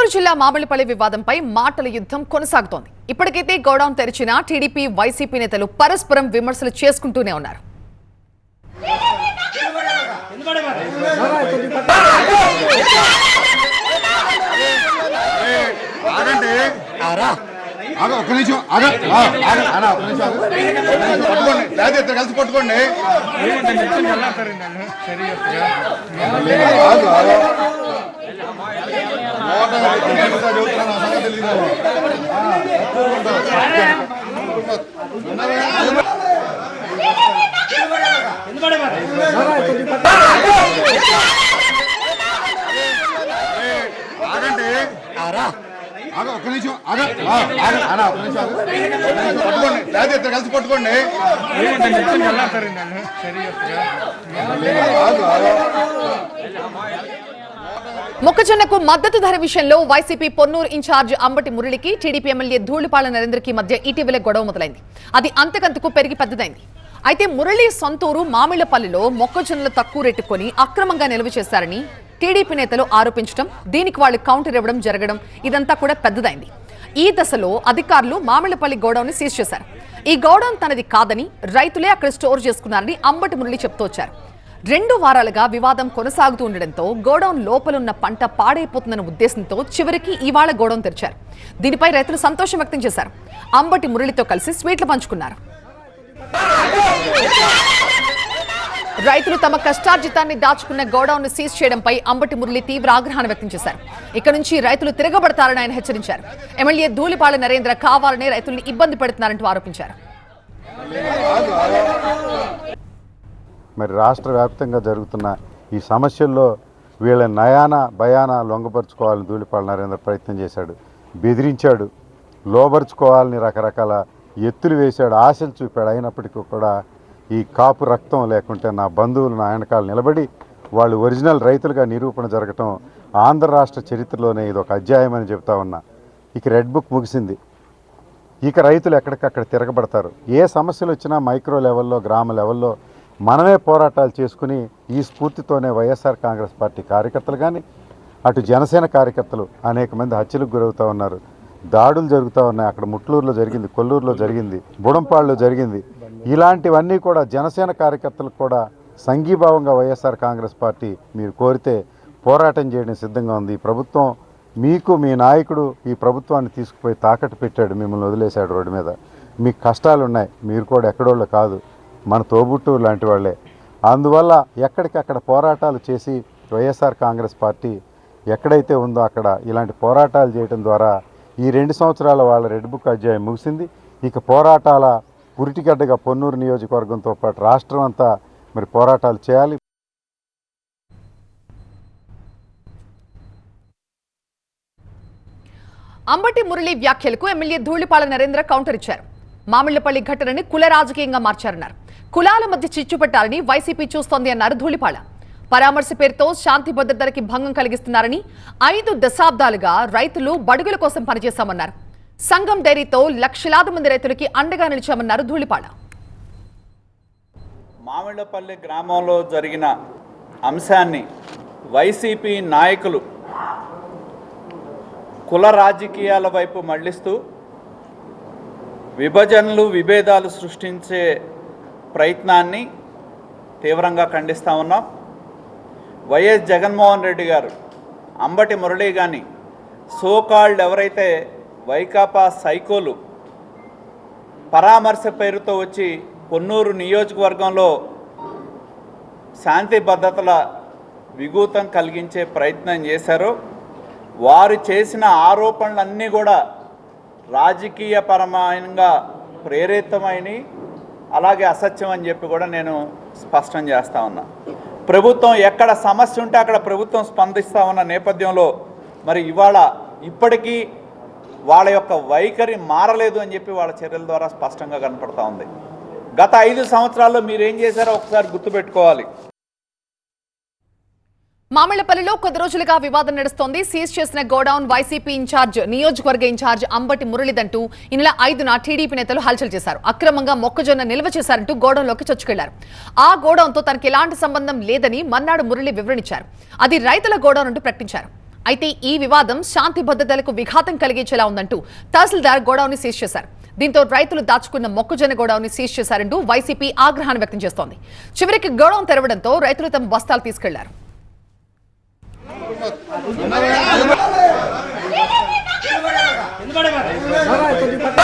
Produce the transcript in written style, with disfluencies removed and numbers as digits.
గుంటూరు జిల్లా మామిళ్లపల్లి వివాదంపై మాటల యుద్ధం కొనసాగుతోంది. ఇప్పటికైతే గోడౌన్ తెరిచిన టీడీపీ వైసీపీ నేతలు పరస్పరం విమర్శలు చేసుకుంటూనే ఉన్నారు. కలిసి పట్టుకోండి. ఒక్క నిమిషం పట్టుకోండి. కలిసి పట్టుకోండి. మొక్కజొన్నకు మద్దతు ధర విషయంలో వైసీపీ పొన్నూరు ఇన్ఛార్జ్ అంబటి మురళికి టీడీపీ ఎమ్మెల్యే ధూళిపాళ్ల నరేంద్రకి మధ్య ఇటీవలే గొడవ మొదలైంది. అది అంతకంతకు పెరిగి పెద్దదైంది. అయితే మురళి సొంతూరు మామిళ్లపల్లిలో మొక్కజొన్నలు తక్కువ రేటు కొని అక్రమంగా నిల్వ చేశారని టీడీపీ నేతలు ఆరోపించడం, దీనికి వాళ్ళు కౌంటర్ ఇవ్వడం జరగడం ఇదంతా కూడా పెద్దదైంది. ఈ దశలో అధికారులు మామిళ్లపల్లి గోడౌన్ ని సీజ్ చేశారు. ఈ గోడౌన్ తనది కాదని, రైతులే అక్కడ స్టోర్ చేసుకున్నారని అంబటి మురళి చెప్తూ వచ్చారు. 2 వారాలుగా వివాదం కొనసాగుతూ ఉండడంతో గోడౌన్ లోపలున్న పంట పాడైపోతుందన్న ఉద్దేశంతో చివరికి ఇవాళ గోడౌన్ తెరిచారు. దీనిపై రైతులు సంతోషం వ్యక్తం చేశారు. అంబటి మురళితో కలిసి స్వీట్లు పంచుకున్నారు. రైతులు తమ కష్టార్జితాన్ని దాచుకున్న గోడౌన్ ను సీజ్ చేయడంపై అంబటి మురళి తీవ్ర ఆగ్రహాన్ని వ్యక్తం చేశారు. ఇక నుంచి రైతులు తిరగబడతారని ఆయన హెచ్చరించారు. ఎమ్మెల్యే ధూళిపాళ్ల నరేంద్ర కావాలనే రైతుల్ని ఇబ్బంది పెడుతున్నారంటూ ఆరోపించారు. మరి రాష్ట్ర వ్యాప్తంగా జరుగుతున్న ఈ సమస్యల్లో వీళ్ళ నయాన భయాన లొంగపరుచుకోవాలని ధూళిపాళ్ల నరేంద్ర ప్రయత్నం చేశాడు, బెదిరించాడు, లోబరుచుకోవాలని రకరకాల ఎత్తులు వేశాడు, ఆశలు చూపాడు. అయినప్పటికీ కూడా ఈ కాపు రక్తం లేకుంటే నా బంధువులు నా వెనకాల నిలబడి వాళ్ళు ఒరిజినల్ రైతులుగా నిరూపణ జరగటం ఆంధ్ర రాష్ట్ర చరిత్రలోనే ఇది ఒక అధ్యాయం అని చెప్తా ఉన్నా. ఇక రెడ్ బుక్ ముగిసింది. ఇక రైతులు ఎక్కడికక్కడ తిరగబడతారు. ఏ సమస్యలు వచ్చినా మైక్రో లెవెల్లో, గ్రామ లెవెల్లో మనమే పోరాటాలు చేసుకుని ఈ స్ఫూర్తితోనే వైఎస్ఆర్ కాంగ్రెస్ పార్టీ కార్యకర్తలు కానీ, అటు జనసేన కార్యకర్తలు అనేక మంది హత్యలకు గురవుతూ ఉన్నారు, దాడులు జరుగుతూ ఉన్నాయి. అక్కడ ముట్లూరులో జరిగింది, కొల్లూరులో జరిగింది, బుడంపాడులో జరిగింది. ఇలాంటివన్నీ కూడా జనసేన కార్యకర్తలకు కూడా సంఘీభావంగా వైఎస్ఆర్ కాంగ్రెస్ పార్టీ మీరు కోరితే పోరాటం చేయడం సిద్ధంగా ఉంది. ఈ ప్రభుత్వం మీకు, మీ నాయకుడు ఈ ప్రభుత్వాన్ని తీసుకుపోయి తాకట్టు పెట్టాడు, మిమ్మల్ని వదిలేశాడు రోడ్డు మీద. మీకు కష్టాలు ఉన్నాయి, మీరు కూడా ఎక్కడోళ్ళు కాదు, మన తోబుట్టూరు లాంటి వాళ్ళే. అందువల్ల ఎక్కడికక్కడ పోరాటాలు చేసి వైఎస్ఆర్ కాంగ్రెస్ పార్టీ ఎక్కడైతే ఉందో అక్కడ ఇలాంటి పోరాటాలు చేయడం ద్వారా ఈ 2 సంవత్సరాల వాళ్ళ రెడ్ బుక్ అధ్యాయం ముగిసింది. ఇక పోరాటాల పురిటిగడ్డగా పొన్నూరు నియోజకవర్గంతో పాటు రాష్ట్రం అంతా మరి పోరాటాలు చేయాలి. అంబటి మురళి వ్యాఖ్యలకు ఎమ్మెల్యే ధూళిపాళ్ల నరేంద్ర కౌంటర్ ఇచ్చారు. మామిళ్లపల్లి ఘటనని కుల రాజకీయంగా మార్చారన్నారు. కులాల మధ్య చిచ్చు పెట్టాలని వైసీపీ చూస్తోంది అన్నారు ధూళిపాళ్ల. పరామర్శ పేరుతో శాంతి భద్రతలకి భంగం కలిగిస్తున్నారని, 5 దశాబ్దాలుగా రైతులు బడుగుల కోసం పనిచేశామన్నారు. సంఘం డైరీతో లక్షలాది మంది రైతులకి అండగా నిలిచామన్నారు ధూళిపాళ్ల. మామిళ్లపల్లి గ్రామంలో జరిగిన అంశాన్ని వైసీపీ నాయకులు కుల రాజకీయాల వైపు మళ్లిస్తూ విభజనలు, విభేదాలు సృష్టించే ప్రయత్నాన్ని తీవ్రంగా ఖండిస్తూ ఉన్నాం. వైఎస్ జగన్మోహన్ రెడ్డి గారు, అంబటి మురళి కానీ, సోకాల్డ్ ఎవరైతే వైకాపా సైకోలు పరామర్శ పేరుతో వచ్చి పొన్నూరు నియోజకవర్గంలో శాంతి భద్రతల విఘాతం కలిగించే ప్రయత్నం చేశారో వారు చేసిన ఆరోపణలన్నీ కూడా రాజకీయపరమైనగా ప్రేరితమైనవి, అలాగే అసత్యం అని చెప్పి కూడా నేను స్పష్టం చేస్తా ఉన్నా. ప్రభుత్వం ఎక్కడ సమస్య ఉంటే అక్కడ ప్రభుత్వం స్పందిస్తూ ఉన్న నేపథ్యంలో మరి ఇవాళ ఇప్పటికీ వాళ్ళ యొక్క వైఖరి మారలేదు అని చెప్పి వాళ్ళ చర్యల ద్వారా స్పష్టంగా కనపడతా ఉంది. గత 5 సంవత్సరాల్లో మీరేం చేశారో ఒకసారి గుర్తుపెట్టుకోవాలి. మామిళ్లపల్లిలో కొద్ది రోజులుగా వివాదం నడుస్తోంది. సీజ్ చేసిన గోడౌన్ వైసీపీ ఇన్ఛార్జ్, నియోజకవర్గ ఇన్ఛార్జ్ అంబటి మురళిదంటూ ఈ నెల 5న టీడీపీ నేతలు హల్చల్ చేశారు. అక్రమంగా మొక్కజొన్న నిల్వ చేశారంటూ గోడౌన్లోకి చొచ్చుకెళ్లారు. ఆ గోడౌన్తో తనకి ఎలాంటి సంబంధం లేదని మన్నాడు మురళి వివరణించారు. అది రైతుల గోడౌన్ అంటూ ప్రకటించారు. అయితే ఈ వివాదం శాంతి భద్రతలకు విఘాతం కలిగించేలా ఉందంటూ తహసీల్దార్ గోడౌన్ సీజ్ చేశారు. దీంతో రైతులు దాచుకున్న మొక్కజొన్న గోడౌన్ సీజ్ చేశారంటూ వైసీపీ ఆగ్రహాన్ని వ్యక్తం చేస్తోంది. చివరికి గోడౌన్ తెరవడంతో రైతులు తమ బస్తాలు తీసుకెళ్లారు. ఎందుకు